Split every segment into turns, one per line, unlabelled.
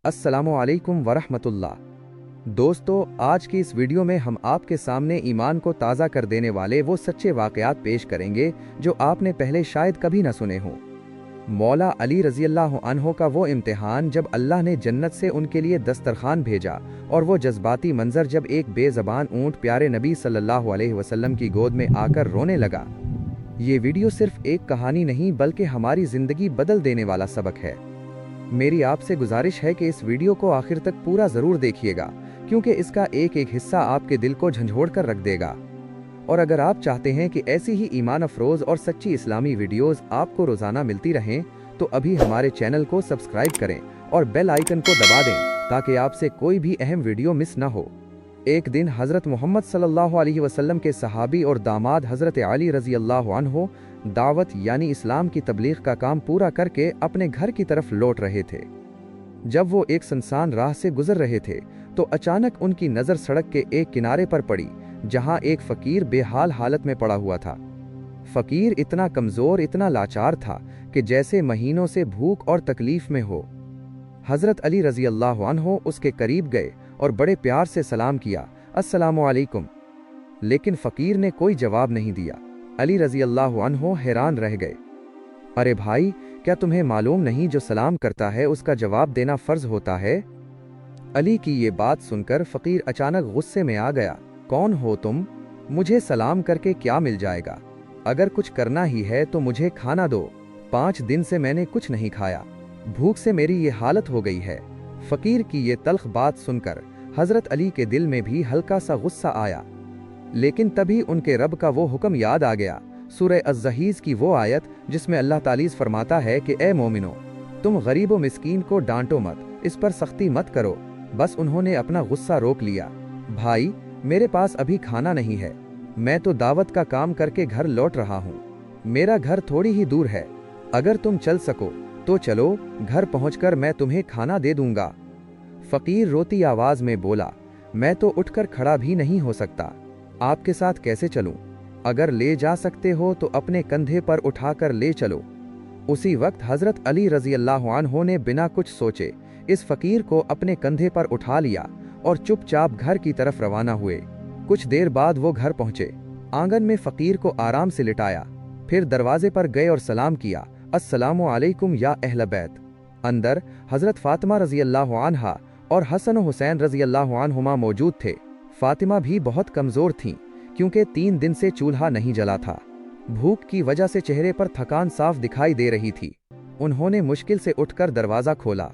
अस्सलामु अलैकुम वरहमतुल्लाह। दोस्तों, आज की इस वीडियो में हम आपके सामने ईमान को ताज़ा कर देने वाले वो सच्चे वाक़यात पेश करेंगे जो आपने पहले शायद कभी न सुने हों। मौला अली रज़ी अल्लाह अन्हो का वो इम्तिहान जब अल्लाह ने जन्नत से उनके लिए दस्तरखान भेजा, और वो जज्बाती मंजर जब एक बेज़बान ऊँट प्यारे नबी सल्लल्लाहु अलैहि वसल्लम की गोद में आकर रोने लगा। ये वीडियो सिर्फ एक कहानी नहीं बल्कि हमारी ज़िंदगी बदल देने वाला सबक है। मेरी आपसे गुजारिश है कि इस वीडियो को आखिर तक पूरा ज़रूर देखिएगा, क्योंकि इसका एक एक हिस्सा आपके दिल को झंझोड़ कर रख देगा। और अगर आप चाहते हैं कि ऐसी ही ईमान अफरोज़ और सच्ची इस्लामी वीडियोज़ आपको रोज़ाना मिलती रहें, तो अभी हमारे चैनल को सब्सक्राइब करें और बेल आइकन को दबा दें ताकि आपसे कोई भी अहम वीडियो मिस न हो। एक दिन हज़रत मोहम्मद सल्लल्लाहु अलैहि वसल्लम के सहाबी और दामाद हज़रत अली रज़ी अल्लाह अन्हो दावत यानी इस्लाम की तबलीग का काम पूरा करके अपने घर की तरफ लौट रहे थे। जब वो एक सुनसान राह से गुजर रहे थे तो अचानक उनकी नज़र सड़क के एक किनारे पर पड़ी, जहां एक फ़कीर बेहाल हालत में पड़ा हुआ था। फ़कीर इतना कमज़ोर, इतना लाचार था कि जैसे महीनों से भूख और तकलीफ़ में हो। हज़रत अली रज़ी अल्लाह अन्हो उसके करीब गए और बड़े प्यार से सलाम किया, अस्सलामु अलैकुम। लेकिन फ़कीर ने कोई जवाब नहीं दिया। अली रज़ी अल्लाह अन्हो हैरान रह गए। अरे भाई, क्या तुम्हें मालूम नहीं जो सलाम करता है उसका जवाब देना फ़र्ज़ होता है? अली की ये बात सुनकर फ़कीर अचानक गुस्से में आ गया। कौन हो तुम? मुझे सलाम करके क्या मिल जाएगा? अगर कुछ करना ही है तो मुझे खाना दो। 5 दिन से मैंने कुछ नहीं खाया, भूख से मेरी ये हालत हो गई है। फ़कीर की ये तल्ख़ बात सुनकर हज़रत अली के दिल में भी हल्का सा गुस्सा आया, लेकिन तभी उनके रब का वो हुक्म याद आ गया, सूरह अज़्ज़हीज़ की वो आयत जिसमें अल्लाह ताला फरमाता है कि ए मोमिनो, तुम गरीब व मिस्कीन को डांटो मत, इस पर सख्ती मत करो। बस उन्होंने अपना गुस्सा रोक लिया। भाई, मेरे पास अभी खाना नहीं है, मैं तो दावत का काम करके घर लौट रहा हूँ। मेरा घर थोड़ी ही दूर है, अगर तुम चल सको तो चलो, घर पहुँचकर मैं तुम्हें खाना दे दूंगा। फ़कीर रोती आवाज़ में बोला, मैं तो उठकर खड़ा भी नहीं हो सकता, आपके साथ कैसे चलूं? अगर ले जा सकते हो तो अपने कंधे पर उठाकर ले चलो। उसी वक्त हज़रत अली रज़ी अल्लाह अन्हो ने बिना कुछ सोचे इस फ़कीर को अपने कंधे पर उठा लिया और चुपचाप घर की तरफ रवाना हुए। कुछ देर बाद वो घर पहुँचे, आंगन में फ़कीर को आराम से लिटाया, फिर दरवाजे पर गए और सलाम किया, अस्सलामु अलैकुम या अहल बैत। अंदर हज़रत फ़ातिमा रज़ी अल्लाह अन्हा और हसन हुसैन रज़ी अल्लाह अन्हुमा मौजूद थे। फ़ातिमा भी बहुत कमज़ोर थीं, क्योंकि 3 दिन से चूल्हा नहीं जला था। भूख की वजह से चेहरे पर थकान साफ दिखाई दे रही थी। उन्होंने मुश्किल से उठकर दरवाज़ा खोला।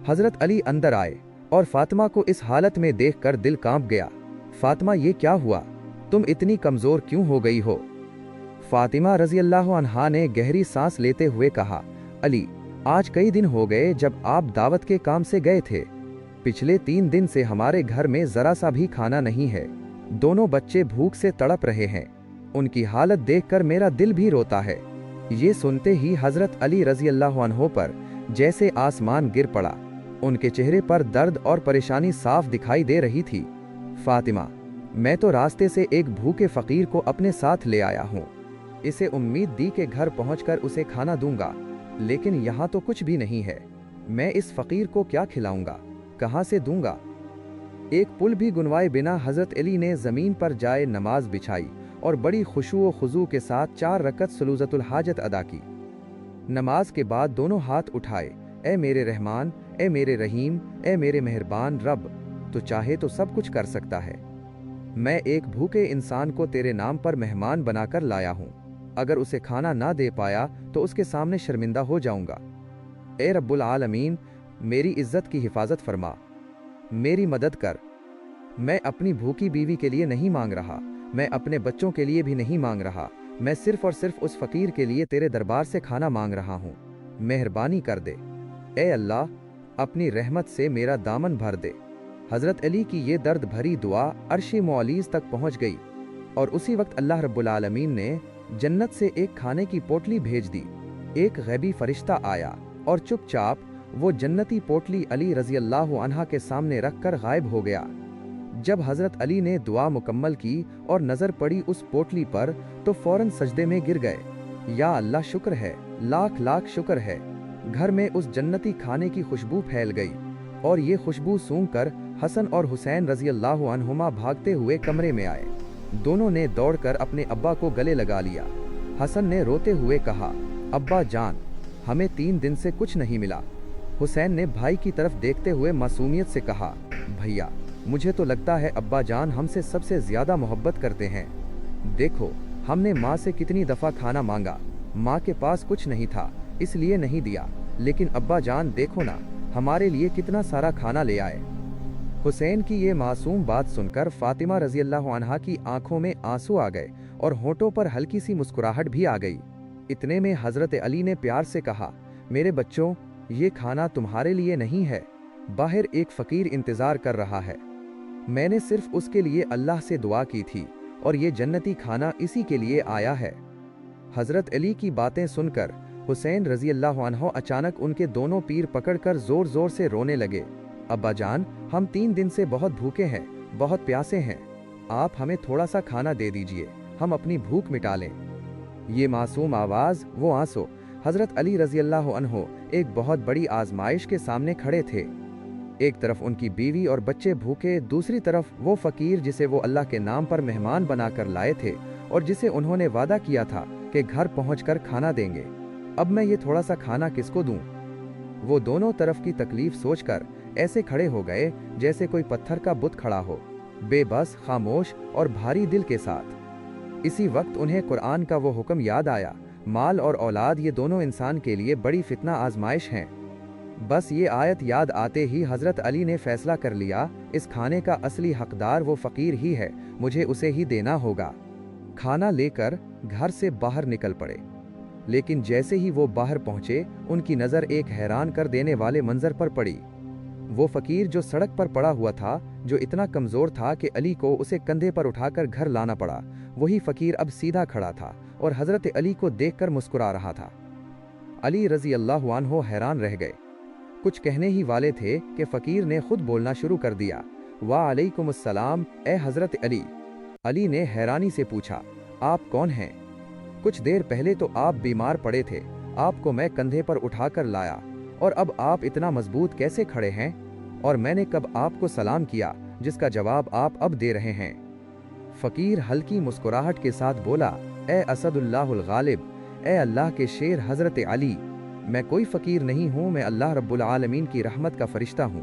हज़रत अली अंदर आए और फ़ातिमा को इस हालत में देखकर दिल कांप गया। फ़ातिमा, ये क्या हुआ? तुम इतनी कमज़ोर क्यों हो गई हो? फ़ातिमा रज़ी अल्लाह अन्हा ने गहरी सांस लेते हुए कहा, अली, आज कई दिन हो गए जब आप दावत के काम से गए थे। पिछले 3 दिन से हमारे घर में ज़रा सा भी खाना नहीं है। दोनों बच्चे भूख से तड़प रहे हैं। उनकी हालत देखकर मेरा दिल भी रोता है। ये सुनते ही हज़रत अली रज़ी अल्लाह अन्हो पर जैसे आसमान गिर पड़ा। उनके चेहरे पर दर्द और परेशानी साफ दिखाई दे रही थी। फ़ातिमा, मैं तो रास्ते से एक भूखे फ़कीर को अपने साथ ले आया हूँ। इसे उम्मीद दी कि घर पहुँचकर उसे खाना दूंगा, लेकिन यहाँ तो कुछ भी नहीं है। मैं इस फ़कीर को क्या खिलाऊंगा, कहाँ से दूंगा? एक पुल भी गुनवाए बिना हज़रत अली ने ज़मीन पर जाए नमाज बिछाई और बड़ी खुशू व खुजू के साथ 4 रकत सलूज़तुल हाजत अदा की। नमाज के बाद दोनों हाथ उठाए, ए मेरे रहमान, ए मेरे रहीम, ए मेरे मेहरबान रब, तो चाहे तो सब कुछ कर सकता है। मैं एक भूखे इंसान को तेरे नाम पर मेहमान बनाकर लाया हूँ। अगर उसे खाना ना दे पाया तो उसके सामने शर्मिंदा हो जाऊंगा। ए रब्बुल आलमीन, मेरी इज्जत की हिफाजत फरमा, मेरी मदद कर। मैं अपनी भूखी बीवी के लिए नहीं मांग रहा, मैं अपने बच्चों के लिए भी नहीं मांग रहा, मैं सिर्फ और सिर्फ उस फ़कीर के लिए तेरे दरबार से खाना मांग रहा हूँ। मेहरबानी कर दे। ए अल्लाह, अपनी रहमत से मेरा दामन भर दे। हज़रत अली की ये दर्द भरी दुआ अर्श मौलीज़ तक पहुँच गई, और उसी वक्त अल्लाह रब्बुल आलमीन ने जन्नत से एक खाने की पोटली भेज दी। एक गैबी फरिश्ता आया और चुपचाप वो जन्नती पोटली अली रज़ी अल्लाह अन्हा के सामने रखकर गायब हो गया। जब हज़रत अली ने दुआ मुकम्मल की और नज़र पड़ी उस पोटली पर तो फ़ौरन सजदे में गिर गए। या अल्लाह, शुक्र है, लाख लाख शुक्र है। घर में उस जन्नती खाने की खुशबू फैल गई। और ये खुशबू सूंघ कर हसन और हुसैन रजी अल्लाह अन्हुमा भागते हुए कमरे में आए। दोनों ने दौड़कर अपने अब्बा को गले लगा लिया। हसन ने रोते हुए कहा, अब्बा जान, हमें 3 दिन से कुछ नहीं मिला। हुसैन ने भाई की तरफ देखते हुए मासूमियत से कहा, भैया मुझे तो लगता है अब्बा जान हमसे सबसे ज्यादा मोहब्बत करते हैं। देखो हमने माँ से कितनी दफ़ा खाना मांगा, माँ के पास कुछ नहीं था इसलिए नहीं दिया, लेकिन अब्बा जान देखो ना हमारे लिए कितना सारा खाना ले आए। हुसैन की ये मासूम बात सुनकर फातिमा रजी अल्लाह अन्हा की आंखों में आंसू आ गए और होठों पर हल्की सी मुस्कुराहट भी आ गई। इतने में हजरत अली ने प्यार से कहा, मेरे बच्चों, ये खाना तुम्हारे लिए नहीं है, बाहर एक फकीर इंतजार कर रहा है। मैंने सिर्फ उसके लिए अल्लाह से दुआ की थी और ये जन्नती खाना इसी के लिए आया है। हजरत अली की बातें सुनकर हुसैन रजी अल्लाह अन्हो अचानक उनके दोनों पीर पकड़कर जोर जोर से रोने लगे। अब्बा जान, हम 3 दिन से बहुत भूखे हैं, बहुत प्यासे हैं, आप हमें थोड़ा सा खाना दे दीजिए, हम अपनी भूख मिटा लें। ये मासूम आवाज़, वो आंसू, हजरत अली रजी अल्लाह अन्हो एक बहुत बड़ी आजमाइश के सामने खड़े थे। एक तरफ उनकी बीवी और बच्चे भूखे, दूसरी तरफ वो फकीर जिसे वो अल्लाह के नाम पर मेहमान बनाकर लाए थे और जिसे उन्होंने वादा किया था कि घर पहुंचकर खाना देंगे। अब मैं ये थोड़ा सा खाना किसको दूं? वो दोनों तरफ की तकलीफ सोचकर ऐसे खड़े हो गए जैसे कोई पत्थर का बुत खड़ा हो, बेबस, खामोश और भारी दिल के साथ। इसी वक्त उन्हें कुरान का वो हुक्म याद आया, माल और औलाद ये दोनों इंसान के लिए बड़ी फितना आजमाइश हैं। बस ये आयत याद आते ही हजरत अली ने फैसला कर लिया, इस खाने का असली हकदार वो फकीर ही है, मुझे उसे ही देना होगा। खाना लेकर घर से बाहर निकल पड़े, लेकिन जैसे ही वो बाहर पहुंचे उनकी नज़र एक हैरान कर देने वाले मंजर पर पड़ी। वो फकीर जो सड़क पर पड़ा हुआ था, जो इतना कमज़ोर था कि अली को उसे कंधे पर उठाकर घर लाना पड़ा, वही फकीर अब सीधा खड़ा था और हजरत अली को देखकर मुस्कुरा रहा था। अली रजी अल्लाह अन्हो हैरान रह गए। कुछ कहने ही वाले थे कि फकीर ने खुद बोलना शुरू कर दिया, वालेकुम अस्सलाम ए हजरत अली। अली ने हैरानी से पूछा, आप कौन हैं? कुछ देर पहले तो आप बीमार पड़े थे, आपको मैं कंधे पर उठाकर लाया, और अब आप इतना मजबूत कैसे खड़े हैं? और मैंने कब आपको सलाम किया जिसका जवाब आप अब दे रहे हैं? फकीर हल्की मुस्कुराहट के साथ बोला, ए असदुल्लाहुल गालिब, ए अल्लाह के शेर हजरत अली, मैं कोई फकीर नहीं हूँ, मैं अल्लाह रब्बुल आलमीन की रहमत का फरिश्ता हूँ।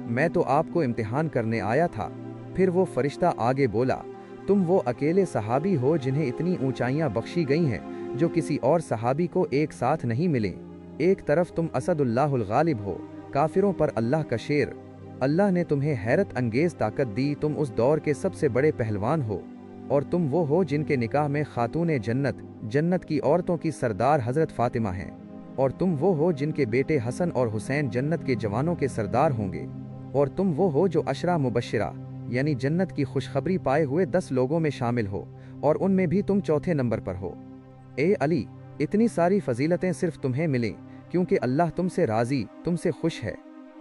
मैं तो आपको इम्तिहान करने आया था। फिर वो फरिश्ता आगे बोला, तुम वो अकेले सहाबी हो जिन्हें इतनी ऊंचाइयां बख्शी गई हैं जो किसी और सहाबी को एक साथ नहीं मिले। एक तरफ तुम असदुल्लाहुल गालिब हो, काफिरों पर अल्लाह का शेर, अल्लाह ने तुम्हें हैरत अंगेज ताकत दी, तुम उस दौर के सबसे बड़े पहलवान हो, और तुम वो हो जिनके निकाह में खातूने जन्नत, जन्नत की औरतों की सरदार हजरत फातिमा हैं, और तुम वो हो जिनके बेटे हसन और हुसैन जन्नत के जवानों के सरदार होंगे, और तुम वो हो जो अशरा मुबश्शिरा यानी जन्नत की खुशखबरी पाए हुए 10 लोगों में शामिल हो, और उनमें भी तुम चौथे नंबर पर हो। ए अली, इतनी सारी फजीलतें सिर्फ तुम्हें मिलें क्योंकि अल्लाह तुमसे राजी, तुमसे खुश है।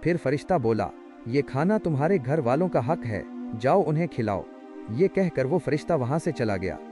फिर फरिश्ता बोला, ये खाना तुम्हारे घर वालों का हक है, जाओ उन्हें खिलाओ। ये कहकर वो फरिश्ता वहां से चला गया।